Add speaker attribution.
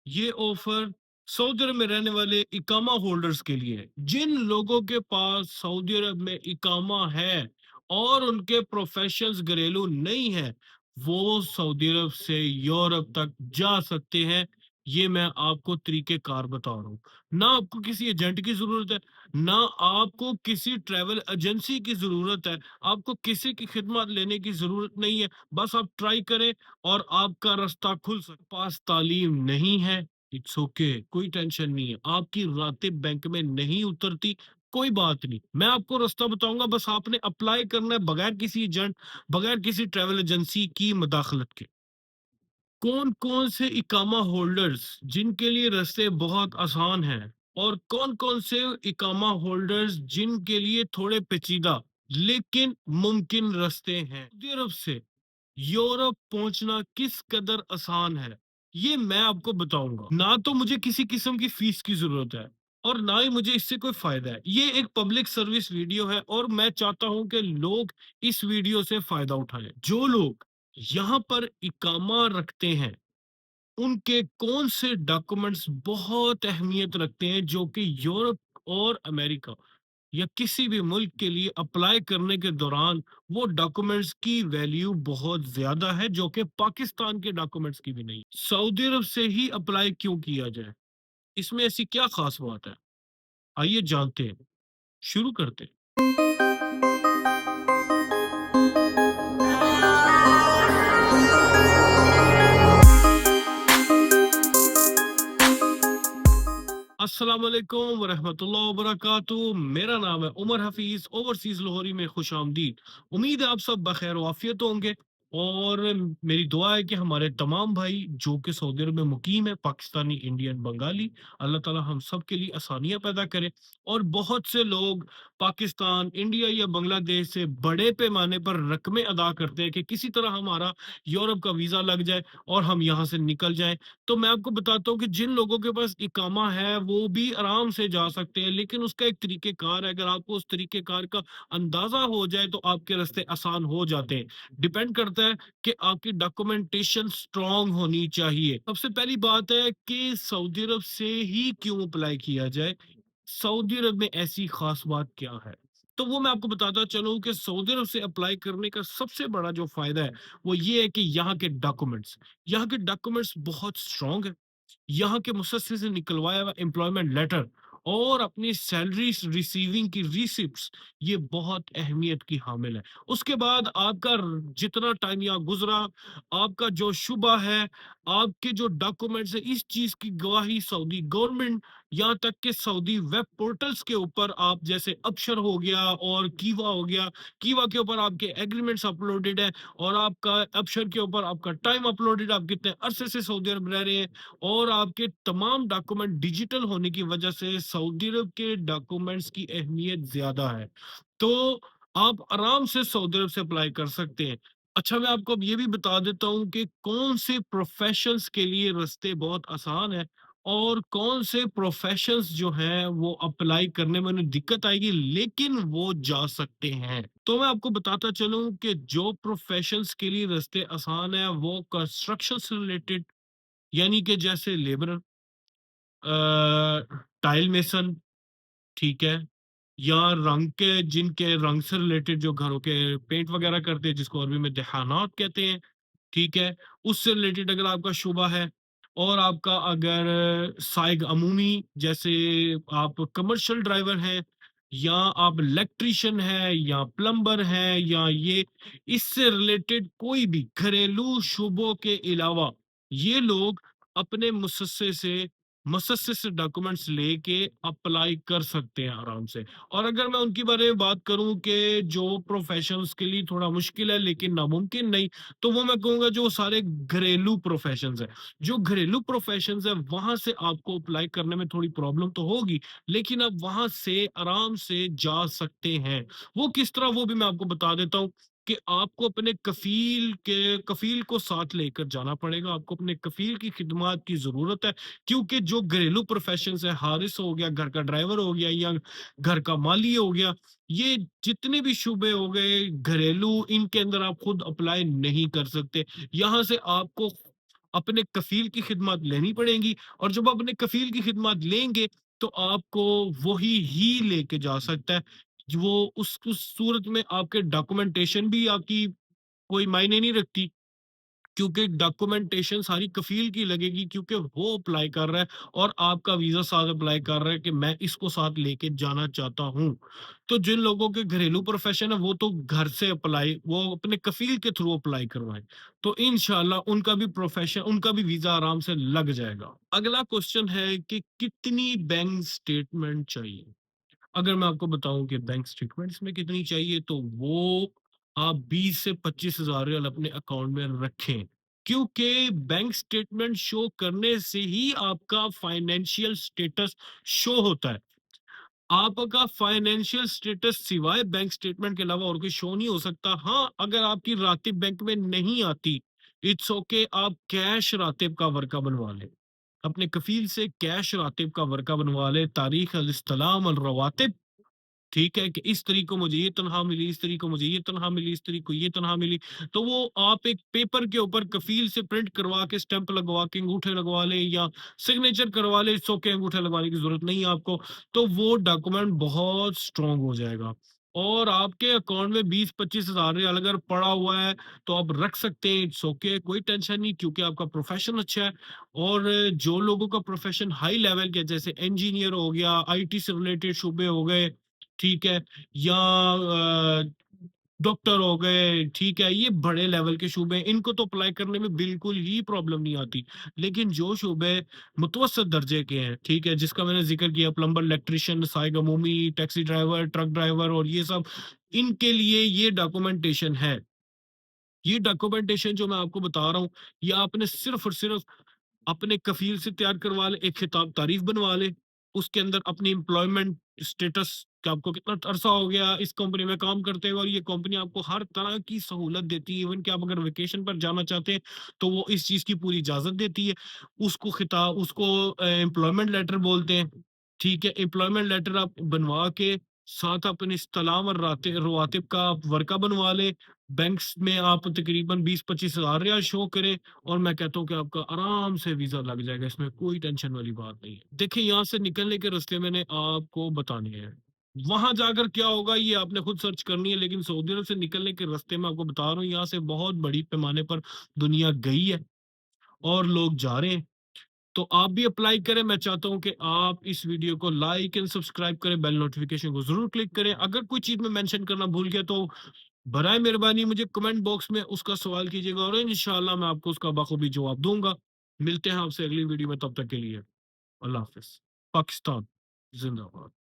Speaker 1: ये offer Saudi अरब में रहने वाले इकामा होल्डर्स के लिए है। जिन लोगों के पास सऊदी अरब में इकामा है और उनके प्रोफेशंस घरेलू नहीं है, वो सऊदी अरब से यूरोप तक जा सकते हैं। ये मैं आपको तरीके कार बता रहा हूँ। ना आपको किसी एजेंट की जरूरत है, ना आपको किसी ट्रैवल एजेंसी की जरूरत है, आपको किसी की खिदमत लेने की जरूरत नहीं है। बस आप ट्राई करें और आपका रास्ता खुल सकता। पास तालीम नहीं है, इट्स ओके, कोई टेंशन नहीं है। आपकी रातें बैंक में नहीं उतरती, कोई बात नहीं, मैं आपको रास्ता बताऊंगा। बस आपने अप्लाई करना है बगैर किसी एजेंट, बगैर किसी ट्रैवल एजेंसी की मदाखलत के। कौन कौन से इकामा होल्डर्स जिनके लिए रास्ते बहुत आसान हैं, और कौन कौन से इकामा होल्डर्स जिनके लिए थोड़े पेचीदा लेकिन मुमकिन रास्ते हैं। सऊदी अरब से यूरोप पहुंचना किस कदर आसान है, ये मैं आपको बताऊंगा। ना तो मुझे किसी किस्म की फीस की जरूरत है, और ना ही मुझे इससे कोई फायदा है। ये एक पब्लिक सर्विस वीडियो है और मैं चाहता हूं कि लोग इस वीडियो से फायदा उठाएं। जो लोग यहाँ पर इकामा रखते हैं, उनके कौन से डॉक्यूमेंट्स बहुत अहमियत रखते हैं, जो कि यूरोप और अमेरिका या किसी भी मुल्क के लिए अप्लाई करने के दौरान वो डॉक्यूमेंट्स की वैल्यू बहुत ज्यादा है, जो कि पाकिस्तान के डॉक्यूमेंट्स की भी नहीं। सऊदी अरब से ही अप्लाई क्यों किया जाए, इसमें ऐसी क्या खास बात है, आइए जानते हैं, शुरू करते हैं। अस्सलाम वालेकुम वरहमतुल्लाहि वबरकातुहू। मेरा नाम है उमर हफीज, ओवरसीज लाहौरी में खुश आमदीद। उम्मीद है आप सब बखैर वाफियत होंगे, और मेरी दुआ है कि हमारे तमाम भाई जो कि सऊदी अरब में मुकीम है, पाकिस्तानी, इंडियन, बंगाली, अल्लाह ताला हम सब के लिए आसानियां पैदा करे। और बहुत से लोग पाकिस्तान, इंडिया या बांग्लादेश से बड़े पैमाने पर रकमें अदा करते हैं कि किसी तरह हमारा यूरोप का वीजा लग जाए और हम यहाँ से निकल जाएं। तो मैं आपको बताता हूँ कि जिन लोगों के पास इकामा है वो भी आराम से जा सकते हैं, लेकिन उसका एक तरीकेकार है। अगर आपको उस तरीकेकार का अंदाजा हो जाए तो आपके रास्ते आसान हो जाते हैं। डिपेंड करता है कि आपकी डॉक्यूमेंटेशन स्ट्रांग होनी चाहिए। सबसे पहली बात है कि सऊदी अरब से ही क्यों अप्लाई किया जाए, सऊदी अरब में ऐसी खास बात क्या है। तो वो मैं आपको बताता चलूं कि सऊदी अरब से अप्लाई करने का सबसे बड़ा जो फायदा है वो ये है कि यहाँ के डॉक्यूमेंट्स बहुत स्ट्रांग है। यहाँ के मुसस्से से निकलवाया हुआ एम्प्लॉयमेंट लेटर और अपनी सैलरी रिसीविंग की रिसिप्ट्स, ये बहुत अहमियत की हामिल है। उसके बाद आपका जितना टाइम यहाँ गुजरा, आपका जो शुबा है, आपके जो डॉक्यूमेंट्स है, इस चीज की गवाही सऊदी गवर्नमेंट, यहाँ तक के सऊदी वेब पोर्टल्स के ऊपर, आप जैसे अक्षर हो गया और कीवा हो गया, कीवा के ऊपर आपके एग्रीमेंट्स अपलोडेड है, और आपका अक्षर के ऊपर आपका टाइम अपलोडेड, आप कितने अरसे से सऊदी अरब रह रहे हैं, और आपके तमाम डॉक्यूमेंट डिजिटल होने की वजह से सऊदी अरब के डॉक्यूमेंट्स की अहमियत ज्यादा है। तो आप आराम से सऊदी अरब से अप्लाई कर सकते हैं। अच्छा, मैं आपको अब ये भी बता देता हूँ कि कौन से प्रोफेशंस के लिए रास्ते बहुत आसान है, और कौन से प्रोफेशंस जो हैं वो अप्लाई करने में उन्हें दिक्कत आएगी लेकिन वो जा सकते हैं। तो मैं आपको बताता चलूं कि जो प्रोफेशंस के लिए रास्ते आसान है वो कंस्ट्रक्शन से रिलेटेड, यानी कि जैसे लेबरर, टाइल मेसन, ठीक है, या रंग के, जिनके रंग से रिलेटेड जो घरों के पेंट वगैरह करते हैं, जिसको अरबी में देहानात कहते हैं, ठीक है, उससे रिलेटेड अगर आपका शुबा है, और आपका अगर साइग अमूमी, जैसे आप कमर्शियल ड्राइवर हैं, या आप इलेक्ट्रिशियन हैं, या प्लम्बर हैं, या ये इससे रिलेटेड कोई भी घरेलू शुबों के अलावा, ये लोग अपने मुसस्से से डॉक्यूमेंट्स लेके अप्लाई कर सकते हैं आराम से। और अगर मैं उनके बारे में बात करूं कि जो प्रोफेशंस के लिए थोड़ा मुश्किल है लेकिन नामुमकिन नहीं, तो वो मैं कहूंगा जो सारे घरेलू प्रोफेशंस है। जो घरेलू प्रोफेशंस है वहां से आपको अप्लाई करने में थोड़ी प्रॉब्लम तो होगी, लेकिन आप वहां से आराम से जा सकते हैं। वो किस तरह, वो भी मैं आपको बता देता हूँ कि आपको अपने कफील को साथ लेकर जाना पड़ेगा। आपको अपने कफील की खिदमत की जरूरत है, क्योंकि जो घरेलू प्रोफेशंस है, हारिस हो गया, घर का ड्राइवर हो गया, या घर का माली हो गया, ये जितने भी शुबे हो गए घरेलू, इनके अंदर आप खुद अप्लाई नहीं कर सकते। यहाँ से आपको اپنے کفیل کی خدمات لینی پڑیں گی، اور جب آپ اپنے کفیل کی خدمات لیں گے تو آپ کو وہی ہی لے کے جا سکتا ہے۔ وہ اس صورت میں آپ کے ڈاکومنٹیشن بھی آپ کی کوئی معنی نہیں رکھتی، کیونکہ ڈاکومنٹیشن ساری کفیل کی لگے گی، کیونکہ وہ اپلائی کر رہا ہے اور آپ کا ویزا ساتھ اپلائی کر رہا ہے کہ میں اس کو ساتھ لے کے جانا چاہتا ہوں۔ تو جن لوگوں کے گھریلو پروفیشن ہے وہ تو گھر سے اپلائی، وہ اپنے کفیل کے تھرو اپلائی کروائیں، تو انشاءاللہ ان کا بھی پروفیشن، ان کا بھی ویزا آرام سے لگ جائے گا۔ اگلا کوشچن ہے کہ کتنی بینک سٹیٹمنٹ چاہیے؟ اگر میں آپ کو بتاؤں کہ بینک اسٹیٹمنٹس میں کتنی چاہیے، تو وہ آپ 20 سے 25 ہزار ریال اپنے اکاؤنٹ میں رکھیں، کیونکہ بینک اسٹیٹمنٹ شو کرنے سے ہی آپ کا فائنینشیل اسٹیٹس شو ہوتا ہے۔ آپ کا فائنینشیل اسٹیٹس سوائے بینک اسٹیٹمنٹ کے علاوہ اور کوئی شو نہیں ہو سکتا۔ ہاں، اگر آپ کی راتب بینک میں نہیں آتی، اٹس اوکے، آپ کیش راتب کا ورقہ بنوا لیں، اپنے کفیل سے کیش راتب کا ورقہ بنوا لیں، تاریخ الاستلام الرواتب، ٹھیک ہے، کہ اس طریق کو مجھے یہ تنخواہ ملی، اس طریق کو مجھے یہ تنخواہ ملی، اس طریق کو یہ تنخواہ ملی، تو وہ آپ ایک پیپر کے اوپر کفیل سے پرنٹ کروا کے اسٹمپ لگوا کے انگوٹھے لگوا لیں یا سگنیچر کروا لیں، سو کے انگوٹھے لگوانے کی ضرورت نہیں ہے آپ کو، تو وہ ڈاکومنٹ بہت اسٹرانگ ہو جائے گا، اور آپ کے اکاؤنٹ میں 20 25 ہزار ریال اگر پڑا ہوا ہے تو آپ رکھ سکتے ہیں، اٹس اوکے، کوئی ٹینشن نہیں، کیونکہ آپ کا پروفیشن اچھا ہے۔ اور جو لوگوں کا پروفیشن ہائی لیول کے، جیسے انجینئر ہو گیا، آئی ٹی سے ریلیٹڈ شعبے ہو گئے، ٹھیک ہے، یا ڈاکٹر ہو گئے، ٹھیک ہے، یہ بڑے لیول کے شعبے ہیں، ان کو تو اپلائی کرنے میں بالکل ہی پرابلم نہیں آتی، لیکن جو شعبے متوسط درجے کے ہیں، ٹھیک ہے، جس کا میں نے ذکر کیا، پلمبر، الیکٹریشین، سائق عمومی، ٹیکسی ڈرائیور، ٹرک ڈرائیور، اور یہ سب، ان کے لیے یہ ڈاکومنٹیشن ہے۔ یہ ڈاکومنٹیشن جو میں آپ کو بتا رہا ہوں، یہ آپ نے صرف اور صرف اپنے کفیل سے تیار کروا لے، ایک خطاب تعریف بنوا لے، اس کے اندر اپنی امپلائمنٹ اسٹیٹس، کہ آپ کو کتنا عرصہ ہو گیا اس کمپنی میں کام کرتے ہوئے، اور یہ کمپنی آپ کو ہر طرح کی سہولت دیتی ہے، ایون کہ آپ اگر ویکیشن پر جانا چاہتے ہیں تو وہ اس چیز کی پوری اجازت دیتی ہے، اس کو خطاب، اس کو امپلائمنٹ لیٹر بولتے ہیں، ٹھیک ہے، امپلائمنٹ لیٹر آپ بنوا کے ساتھ اپنے استعلام اور رواتب کا آپ ورقہ بنوا لیں، بینکس میں آپ تقریباً 20 25 ہزار ریال شو کریں، اور میں کہتا ہوں کہ آپ کا آرام سے ویزا لگ جائے گا، اس میں کوئی ٹینشن والی بات نہیں ہے۔ دیکھیں، یہاں سے نکلنے کے راستے میں نے آپ کو بتانے ہیں، وہاں جا کر کیا ہوگا یہ آپ نے خود سرچ کرنی ہے، لیکن سعودی عرب سے نکلنے کے راستے میں آپ کو بتا رہا ہوں، یہاں سے بہت بڑی پیمانے پر دنیا گئی ہے اور لوگ جا رہے ہیں، تو آپ بھی اپلائی کریں۔ میں چاہتا ہوں کہ آپ اس ویڈیو کو لائک اینڈ سبسکرائب کریں، بیل نوٹیفیکیشن کو ضرور کلک کریں، اگر کوئی چیز میں مینشن کرنا بھول گیا تو برائے مہربانی مجھے کمنٹ باکس میں اس کا سوال کیجیے گا، اور انشاءاللہ میں آپ کو اس کا بخوبی جواب دوں گا۔ ملتے ہیں آپ سے اگلی ویڈیو میں، تب تک کے لیے اللہ حافظ۔ پاکستان زندہ باد۔